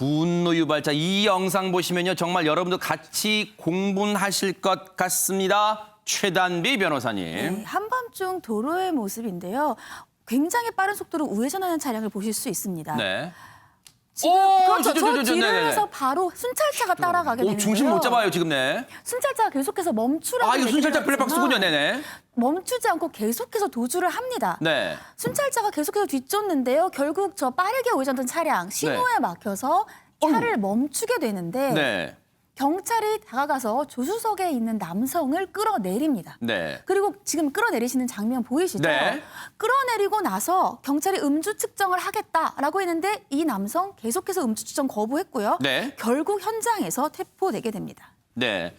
분노 유발자 이 영상 보시면요. 정말 여러분도 같이 공분하실 것 같습니다. 최단비 변호사님. 네, 한밤중 도로의 모습인데요. 굉장히 빠른 속도로 우회전하는 차량을 보실 수 있습니다. 네. 지금 그렇죠. 저 뒤를 네네네. 해서 바로 순찰차가 따라가게 되는데요. 중심 못 잡아요, 지금. 네. 순찰차가 계속해서 멈추라고 이거 순찰차 얘기를 블랙박스군요. 했지만 네네. 멈추지 않고 계속해서 도주를 합니다. 네. 순찰차가 계속해서 뒤쫓는데요. 결국 저 빠르게 우회전하던 차량 신호에 막혀서 차를 멈추게 되는데 네. 경찰이 다가가서 조수석에 있는 남성을 끌어내립니다. 네. 그리고 지금 끌어내리시는 장면 보이시죠? 네. 끌어내리고 나서 경찰이 음주 측정을 하겠다라고 했는데 이 남성 계속해서 음주 측정 거부했고요. 네. 결국 현장에서 체포되게 됩니다. 네.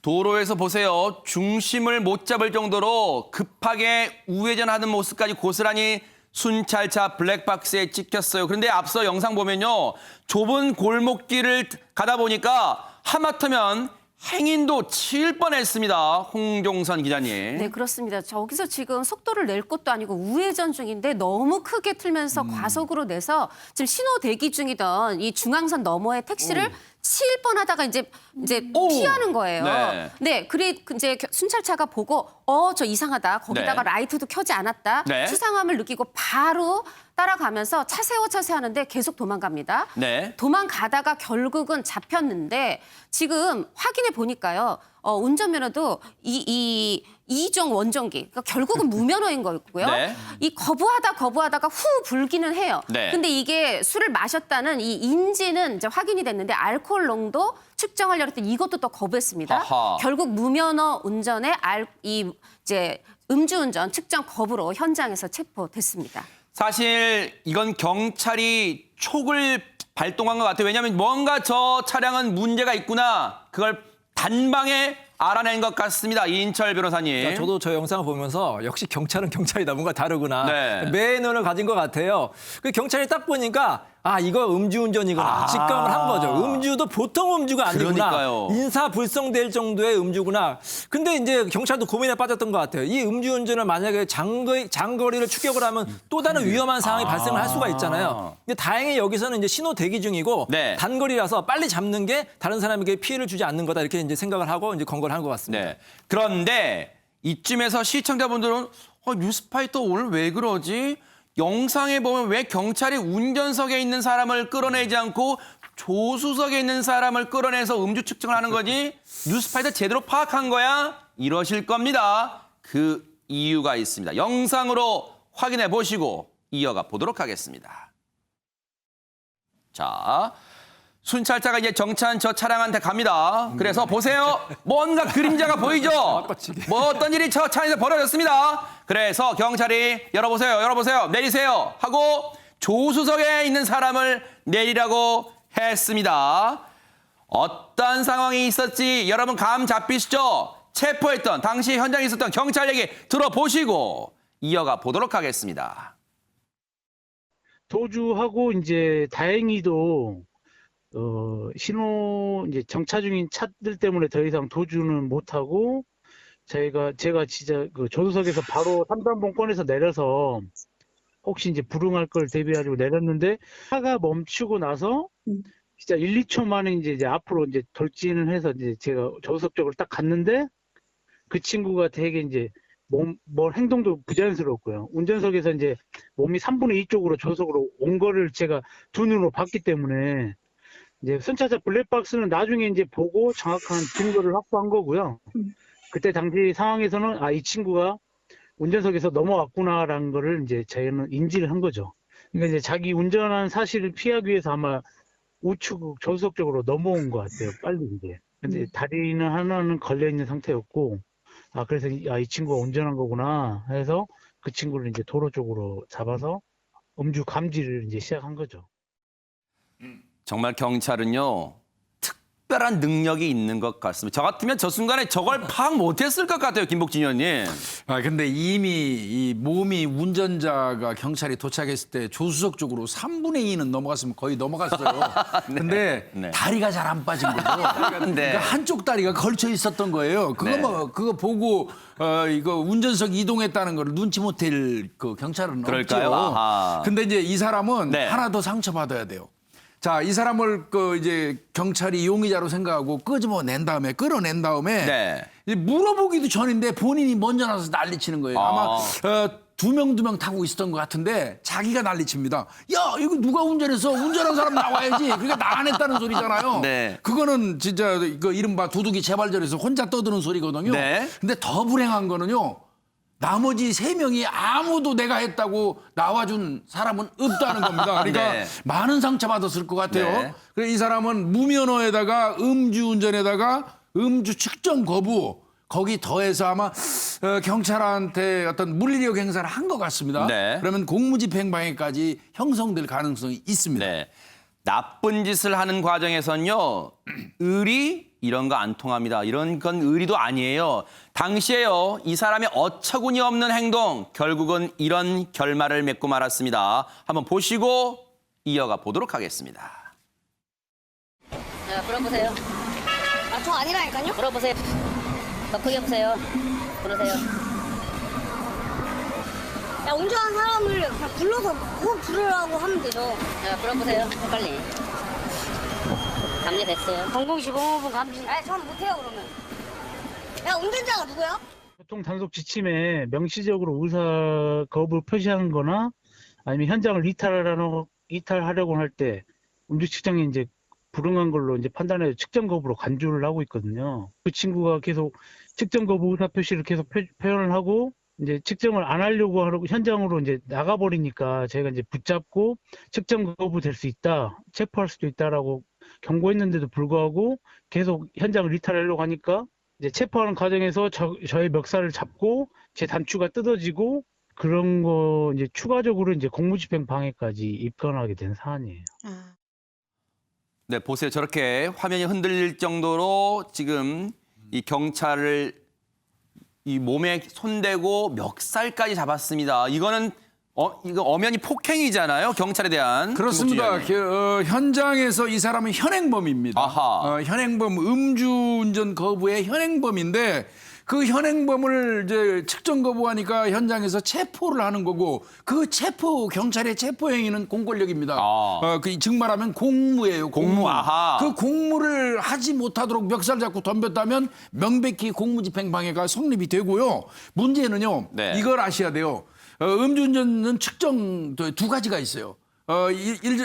도로에서 보세요. 중심을 못 잡을 정도로 급하게 우회전하는 모습까지 고스란히 순찰차 블랙박스에 찍혔어요. 그런데 앞서 영상 보면요. 좁은 골목길을 가다 보니까 하마터면 행인도 칠 뻔했습니다. 홍종선 기자님. 네, 그렇습니다. 저기서 지금 속도를 낼 것도 아니고 우회전 중인데 너무 크게 틀면서 과속으로 내서 지금 신호 대기 중이던 이 중앙선 너머의 택시를 칠 뻔하다가 이제 피하는 거예요. 네. 그래 이제 순찰차가 보고 저 이상하다. 거기다가 네. 라이트도 켜지 않았다. 네. 수상함을 느끼고 바로 따라가면서 차 세워 하는데 계속 도망갑니다. 네. 도망가다가 결국은 잡혔는데 지금 확인해 보니까요. 운전면허도 이종 원종기. 그러니까 결국은 무면허인 거였고요. 네. 이 거부하다가 후 불기는 해요. 네. 근데 이게 술을 마셨다는 이 인지는 이제 확인이 됐는데 알코올 농도 측정하려고 했더니 이것도 또 거부했습니다. 아하. 결국 무면허 운전에 이제 음주운전 측정 거부로 현장에서 체포됐습니다. 사실 이건 경찰이 촉을 발동한 것 같아요. 왜냐하면 뭔가 저 차량은 문제가 있구나. 그걸 단방에 알아낸 것 같습니다. 이인철 변호사님. 저도 저 영상을 보면서 역시 경찰은 경찰이다. 뭔가 다르구나. 네. 매너를 가진 것 같아요. 그 경찰이 딱 보니까 이거 음주운전이구나. 직감을 한 거죠. 음주도 보통 음주가 아니구나. 그러니까요. 인사불성될 정도의 음주구나. 근데 이제 경찰도 고민에 빠졌던 것 같아요. 이 음주운전을 만약에 장거리를 추격을 하면 또 다른 위험한 상황이 발생을 할 수가 있잖아요. 근데 다행히 여기서는 이제 신호 대기 중이고 네. 단거리라서 빨리 잡는 게 다른 사람에게 피해를 주지 않는 거다. 이렇게 이제 생각을 하고 이제 건거를 한 것 같습니다. 네. 그런데 이쯤에서 시청자분들은 뉴스파이터 오늘 왜 그러지? 영상에 보면 왜 경찰이 운전석에 있는 사람을 끌어내지 않고 조수석에 있는 사람을 끌어내서 음주 측정을 하는 거지? 뉴스파이터 제대로 파악한 거야? 이러실 겁니다. 그 이유가 있습니다. 영상으로 확인해 보시고 이어가 보도록 하겠습니다. 자, 순찰차가 이제 정찬 저 차량한테 갑니다. 그래서 보세요. 뭔가 그림자가 보이죠? 뭐 어떤 일이 저 차에서 벌어졌습니다. 그래서 경찰이 열어보세요. 내리세요. 하고 조수석에 있는 사람을 내리라고 했습니다. 어떤 상황이 있었지 여러분 감 잡히시죠? 체포했던 당시 현장에 있었던 경찰 얘기 들어보시고 이어가 보도록 하겠습니다. 도주하고 이제 다행히도 신호 이제 정차 중인 차들 때문에 더 이상 도주는 못하고 제가 진짜 그 조수석에서 바로 3단봉 꺼내서 내려서 혹시 이제 불응할 걸 대비하려고 내렸는데 차가 멈추고 나서 진짜 1, 2초 만에 이제 앞으로 이제 돌진을 해서 이제 제가 조수석 쪽으로 딱 갔는데 그 친구가 되게 이제 행동도 부자연스럽고요. 운전석에서 이제 몸이 3분의 2 쪽으로 조수석으로 온 거를 제가 두 눈으로 봤기 때문에 이제 순찰차 블랙박스는 나중에 이제 보고 정확한 증거를 확보한 거고요. 그때 당시 상황에서는 이 친구가 운전석에서 넘어왔구나라는 거를 이제 저희는 인지를 한 거죠. 그러니까 이제 자기 운전한 사실을 피하기 위해서 아마 우측 조수석 쪽으로 넘어온 것 같아요. 빨리 이제. 근데 다리는 하나는 걸려 있는 상태였고, 그래서 이 친구가 운전한 거구나 해서 그 친구를 이제 도로 쪽으로 잡아서 음주 감지를 이제 시작한 거죠. 정말 경찰은요. 특별한 능력이 있는 것 같습니다. 저 같으면 저 순간에 저걸 파악 못했을 것 같아요. 김복진 의원님. 근데 이미 이 몸이 운전자가 경찰이 도착했을 때 조수석 쪽으로 3분의 2는 넘어갔으면 거의 넘어갔어요. 근데 네. 다리가 잘 안 빠진 거죠. 그러니까 한쪽 다리가 걸쳐 있었던 거예요. 그거 보고 이거 운전석 이동했다는 걸 눈치 못 챌 그 경찰은 그럴까요? 없죠. 아하. 근데 이제 이 사람은 네. 하나 더 상처받아야 돼요. 자, 이 사람을 이제 경찰이 용의자로 생각하고 끌어낸 다음에 네. 이제 물어보기도 전인데 본인이 먼저 나서 난리치는 거예요. 아마 두 명 타고 있었던 것 같은데 자기가 난리칩니다. 야, 이거 누가 운전해서 운전한 사람 나와야지. 그러니까 나 안 했다는 소리잖아요. 네. 그거는 진짜 그 이른바 도둑이 재발절해서 혼자 떠드는 소리거든요. 네. 근데 더 불행한 거는요. 나머지 3명이 아무도 내가 했다고 나와준 사람은 없다는 겁니다. 그러니까 네. 많은 상처받았을 것 같아요. 네. 그래서 이 사람은 무면허에다가 음주운전에다가 음주 측정 거부 거기 더해서 아마 경찰한테 어떤 물리력 행사를 한 것 같습니다. 네. 그러면 공무집행방해까지 형성될 가능성이 있습니다. 네. 나쁜 짓을 하는 과정에선요, 의리 이런 거 안 통합니다. 이런 건 의리도 아니에요. 당시에요, 이 사람의 어처구니 없는 행동, 결국은 이런 결말을 맺고 말았습니다. 한번 보시고 이어가 보도록 하겠습니다. 자, 불어보세요. 아, 저 아니라니까요? 불어보세요. 더 크게 보세요. 불으세요. 야, 운전하는 사람을 그냥 불러서 꼭 부르라고 하면 되죠. 자, 불어보세요. 빨리. 감리됐어요. 0015분 감지. 아니, 저는 못해요, 그러면. 야, 운전자가 누구야? 교통 단속 지침에 명시적으로 의사 거부 표시하는 거나 아니면 현장을 이탈하려고 할 때 음주 측정에 이제 불응한 걸로 이제 판단해서 측정 거부로 간주를 하고 있거든요. 그 친구가 계속 측정 거부 의사 표시를 계속 표현을 하고 이제 측정을 안 하려고 하고 현장으로 이제 나가버리니까 저희가 이제 붙잡고 측정 거부 될 수 있다, 체포할 수도 있다라고 경고했는데도 불구하고 계속 현장을 이탈하려고 하니까 이제 체포하는 과정에서 저의 멱살을 잡고 제 단추가 뜯어지고 그런 거 이제 추가적으로 이제 공무집행 방해까지 입건하게 된 사안이에요. 네, 보세요. 저렇게 화면이 흔들릴 정도로 지금 이 경찰을 이 몸에 손대고 멱살까지 잡았습니다. 이거는 이거 엄연히 폭행이잖아요. 경찰에 대한. 그렇습니다. 중국주의원이. 현장에서 이 사람은 현행범입니다. 아하. 현행범 음주운전 거부의 현행범인데 그 현행범을 이제 측정 거부하니까 현장에서 체포를 하는 거고 그 경찰의 체포 행위는 공권력입니다. 그 증말하면 공무예요. 공무, 아하. 그 공무를 하지 못하도록 멱살 잡고 덤볐다면 명백히 공무집행 방해가 성립이 되고요. 문제는요. 네. 이걸 아셔야 돼요. 음주운전은 측정 두 가지가 있어요.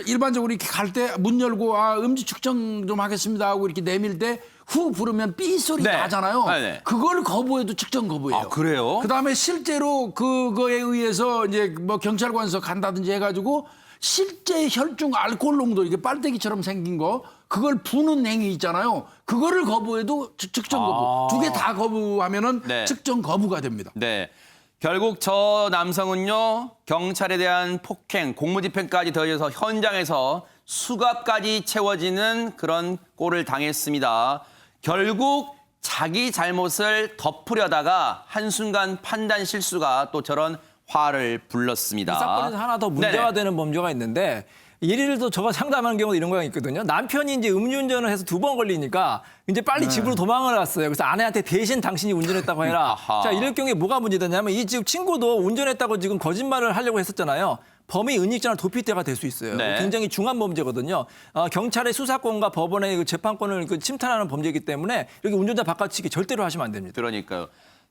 일반적으로 이렇게 갈 때 문 열고 음주 측정 좀 하겠습니다 하고 이렇게 내밀 때 후 부르면 삐 소리 네. 나잖아요. 네. 그걸 거부해도 측정 거부예요. 아, 그래요? 그다음에 실제로 그거에 의해서 이제 뭐 경찰관서 간다든지 해가지고 실제 혈중 알코올 농도 이게 빨대기처럼 생긴 거 그걸 부는 행위 있잖아요. 그거를 거부해도 측정 거부. 두 개 다 거부하면은 네. 측정 거부가 됩니다. 네. 결국 저 남성은요, 경찰에 대한 폭행, 공무집행까지 더해져서 현장에서 수갑까지 채워지는 그런 꼴을 당했습니다. 결국 자기 잘못을 덮으려다가 한순간 판단 실수가 또 저런 화를 불렀습니다. 이 사건에서 하나 더 문제가 네네. 되는 범죄가 있는데 예를 들어 저가 상담하는 경우도 이런 거가 있거든요. 남편이 이제 음주운전을 해서 2번 걸리니까 이제 빨리 집으로 도망을 갔어요. 그래서 아내한테 대신 당신이 운전했다고 해라. 아하. 자, 이럴 경우에 뭐가 문제되냐면 이 지금 친구도 운전했다고 지금 거짓말을 하려고 했었잖아요. 범의 은닉자나 도피죄가 될 수 있어요. 네. 굉장히 중한 범죄거든요. 경찰의 수사권과 법원의 그 재판권을 침탈하는 범죄이기 때문에 여기 운전자 바깥치기 절대로 하시면 안 됩니다. 그러니까요.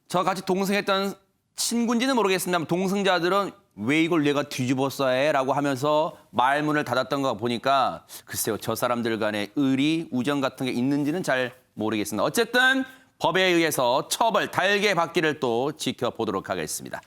저 같이 동승했던 친구인지는 모르겠습니다만 동승자들은 왜 이걸 내가 뒤집어 써야 해? 라고 하면서 말문을 닫았던 거 보니까 글쎄요. 저 사람들 간의 의리, 우정 같은 게 있는지는 잘 모르겠습니다. 어쨌든 법에 의해서 처벌 달게 받기를 또 지켜보도록 하겠습니다.